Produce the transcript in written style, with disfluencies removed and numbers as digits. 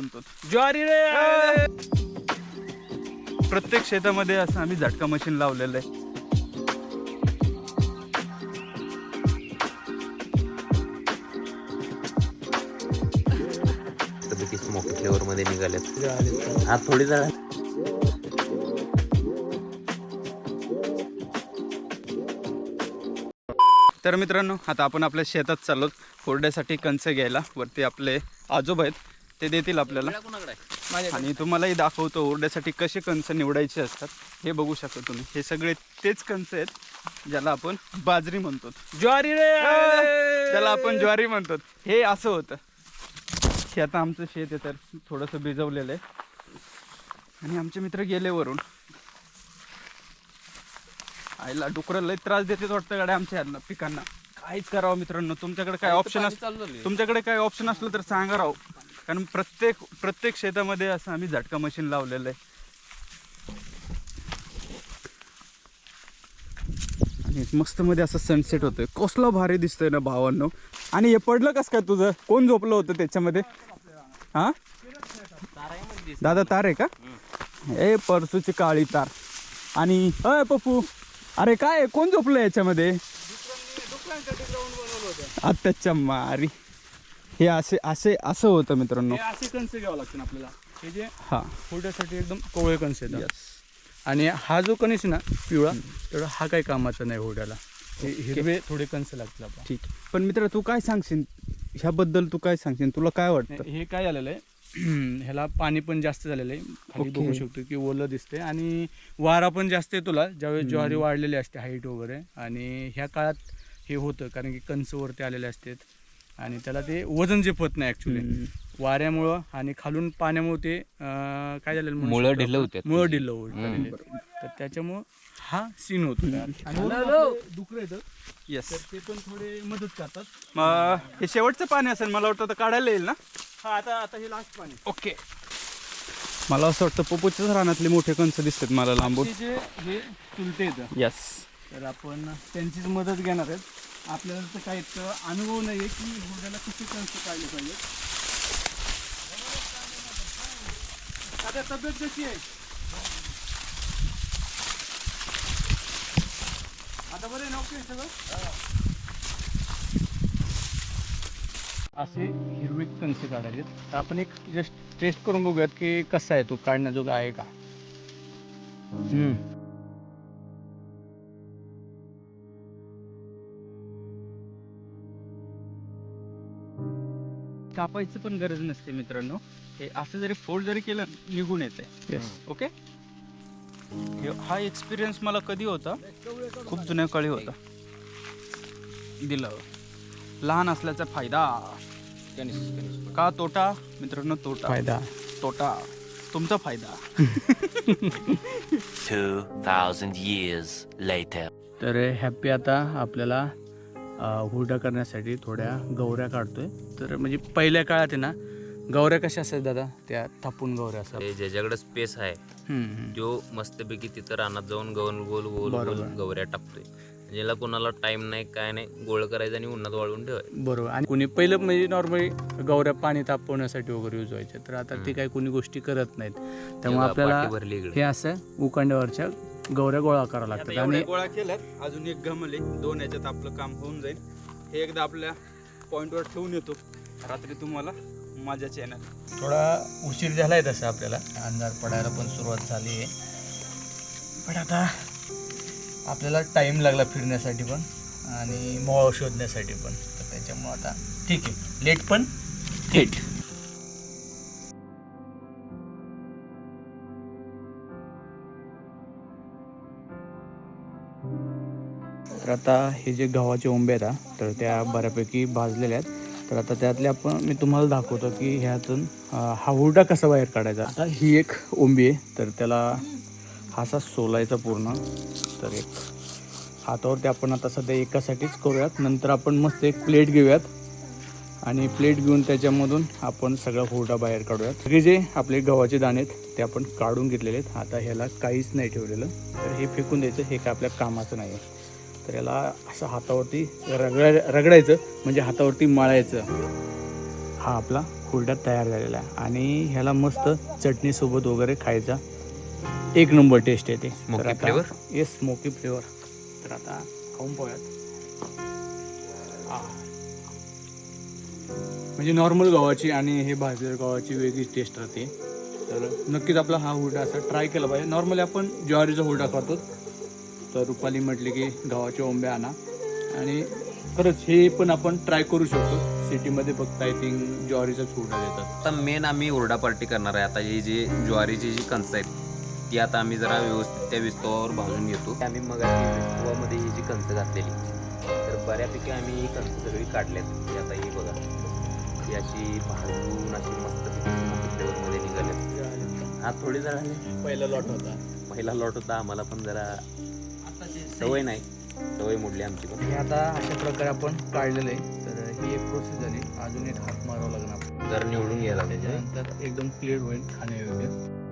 म्हणतो. ज्वारी रे. प्रत्येक शेतामध्ये असं आम्ही झटका मशीन लावलेलं आहे. स्मोकी फ्लेवर मध्ये निघालेत. हा थोडी जरा तर मित्रांनो, आता आपण आपल्या शेतात चाललो हुरड्यासाठी कणस घ्यायला. वरती आपले आजोबा आहेत, ते देतील आपल्याला. आणि तुम्हालाही दाखवतो हुरड्यासाठी कसे कणस निवडायचे असतात. हे बघू शकता तुम्ही, हे सगळे तेच कणस आहेत ज्याला आपण बाजरी म्हणतो. ज्वारी रे, त्याला आपण ज्वारी म्हणतो. हे असं होतं. हे आता आमचं शेत आहे, तर थोडंसं भिजवलेलं आहे. आणि आमचे मित्र गेले वरून. आईला डुकरं लय त्रास देते वाटतं गाड्या आमच्या पिकांना. काहीच करावं मित्रांनो. तुमच्याकडे काय ऑप्शन तुमच्याकडे काय ऑप्शन असलं तर सांगा राव. कारण प्रत्येक शेतामध्ये असं आम्ही झटका मशीन लावलेलं आहे. आणि मस्त मध्ये असं सनसेट होतोय. कसला भारी दिसतोय ना भावांनो. आणि हे पडलं कस काय तुझं? कोण झोपलं होतं त्याच्यामध्ये? हा दादा, तार आहे का? ए परसूची काळी तार. आणि अय पप्पू, अरे काय कोण झोपलं याच्यामध्ये? आत्ताच्या मारी. हे असं होतं मित्रांनो. असे कणस घ्यावं लागतं आपल्याला. हे जे हा फोड्यासाठी एकदम कोवळे कणस येतात. आणि हा जो कणस ना पिवळा, तेवढा हा काही कामाचा नाही होड्याला. हिरवे थोडे कणस लागतील आपल्याला. ठीक. पण मित्र तू काय सांगशील ह्याबद्दल? तू काय सांगशील? तुला काय वाटतं? हे काय झालेलं आहे, ह्याला पाणी पण जास्त झालेलं आहे. खाली बघू शकतो की ओलं दिसते. आणि वारा पण जास्त आहे तुला ज्यावेळेस ज्वारी वाढलेली असते हाईट वगैरे. आणि ह्या काळात हे होतं कारण की कणस वरती आलेले असतात आणि त्याला ते वजन झेपत नाही ॲक्च्युली वाऱ्यामुळं. आणि खालून पाण्यामुळे ते काय झालेलं, मुळं ढिलं होते. मुळं ढिलं होतं. तर त्याच्यामुळं हा सीन होतो. आणि डुकरं येतं. येस. ते पण थोडे मदत करतात. हे शेवटचं पाणी असेल मला वाटतं. आता काढायला येईल ना? हा आता हे लास्ट पाणी. ओके. मला असं वाटतं पप्पूच्याच रानातले मोठे कणस दिसतात मला लांबून. हे चुलते येतं. यस. तर आपण त्यांचीच मदत घेणार आहेत. आपल्याला तर काही इतकं अनुभव नाही आहे की हुरड्याला कसे कणस काढले पाहिजे. आता तब्येत कशी आहे? आता बरं आहे, नोकरी सगळं. असे हिरवे कणसे काढायचे. तर आपण एक जस्ट टेस्ट करून बघूयात की कसा आहे तो, काढण्याजोगा आहे का. कापायचं पण गरज नसते मित्रांनो. हे असं जरी फोल्ड जरी केलं निघून येते. येस. ओके. हा एक्सपिरियन्स मला कधी होता? खूप जुन्या काळी होता. दिलं. लहान असल्याचा फायदा का तोटा? मित्रांनो तोटा. फायदा. तोटा तुमचा फायदा. 2000 years later. तर हॅप्पी आता आपल्याला हुरडा करण्यासाठी थोड्या गौऱ्या काढतोय. तर म्हणजे पहिल्या काळात आहे ना गौऱ्या कशा असतात दादा? त्या थापून गौऱ्या असतात. ज्याच्याकडे स्पेस आहे जो मस्तपैकी तिथं रानात जाऊन गोल गोल गोल गोल गौऱ्या टाकतोय. ज्याला कोणाला टाइम नाही काय नाही, गोळ करायचं आणि उन्हात वाळून ठेवायचं. बरोबर. आणि कोणी पहिलं म्हणजे नॉर्मली गौऱ्या पाणी तापवण्यासाठी वगैरे यूज व्हायचे. तर आता ते काही कोणी गोष्टी करत नाहीत. त्यामुळे आपल्याला हे असं उकांड्यावरच्या गौऱ्या गोळा करावं लागतात. आणि गोळा केल्यात अजून एक गमले 2. याच्यात आपलं काम होऊन जाईल. हे एकदा आपल्या पॉइंटवर ठेवून येतो. रात्री तुम्हाला माझ्या चॅनल. थोडा उशीर झालाय तसं, आपल्याला अंधार पडायला पण सुरुवात झाली आहे. पण आता आपल्याला टाईम लागला फिरण्यासाठी पण आणि मोह शोधण्यासाठी पण. तर त्याच्यामुळं आता ठीक आहे, लेट पण थेट. तर आता हे जे गव्हाचे ओंबे आहेत तर त्या बऱ्यापैकी भाजलेल्या आहेत. तर आता त्यातले मी तुम्हाला दाखवतो की ह्यातून हा हुरडा कसा बाहेर काढायचा. आता ही एक ओंबी आहे, तर त्याला हा असा सोलायचा पूर्ण. तर एक हातावरती आपण आता सध्या एकासाठीच करूयात. नंतर आपण मस्त एक प्लेट घेऊयात आणि प्लेट घेऊन त्याच्यामधून आपण सगळा हुरडा बाहेर काढूयात. सगळे जे आपले गव्हाचे दाणे आहेत ते आपण काढून घेतलेले आहेत. आता ह्याला काहीच नाही ठेवलेलं, तर हे फेकून द्यायचं. हे काय आपल्या कामाचं नाही आहे. तर याला असं हातावरती रगडायचं, म्हणजे हातावरती मळायचं. हा आपला हुरडा तयार झालेला आहे आणि ह्याला मस्त चटणीसोबत वगैरे खायचा एक नंबर टेस्ट येते. Smoky flavor? Yes, smoky flavour. तर आता खाऊन पाहूयात. म्हणजे नॉर्मल गव्हाची आणि हे भाजलेल्या गव्हाची वेगळीच टेस्ट राहते. तर नक्कीच आपला हा हुरडा असा ट्राय केला पाहिजे. नॉर्मली आपण ज्वारीचा हुरडा खातो, तर रुपाली म्हटली की गव्हाच्या ओंब्या आणा आणि खरंच हे पण आपण ट्राय करू शकतो. सिटीमध्ये फक्त आय थिंक ज्वारीचाच हुरडा देतात. आता मेन आम्ही हुरडा पार्टी करणार आहे. आता ही जी ज्वारीची जी कणसं आहेत ती आता आम्ही जरा व्यवस्थित त्या विस्तवावर भाजून घेतो. आम्ही मग विस्तवामध्ये ही जी कणसं घातलेली, तर बऱ्यापैकी आम्ही ही कणसं सगळी काढल्यात. ती आता ही बघा, ही अशी भाजून अशी मस्त फ्लेवरमध्ये निघाल्यात. हा थोडी जळाले. पहिला लॉट होता. पहिला लॉट होता, आम्हाला पण जरा सवय नाही, सवय मोडली आमची पण. हे आता अशा प्रकारे आपण काढलेलं आहे. तर ही एक प्रोसेस झाली. अजून एक हात मारावा लागणार. जर निवडून घ्यायला त्याच्या त्यानंतर एकदम क्लिअर होईल खाण्यायोग्य.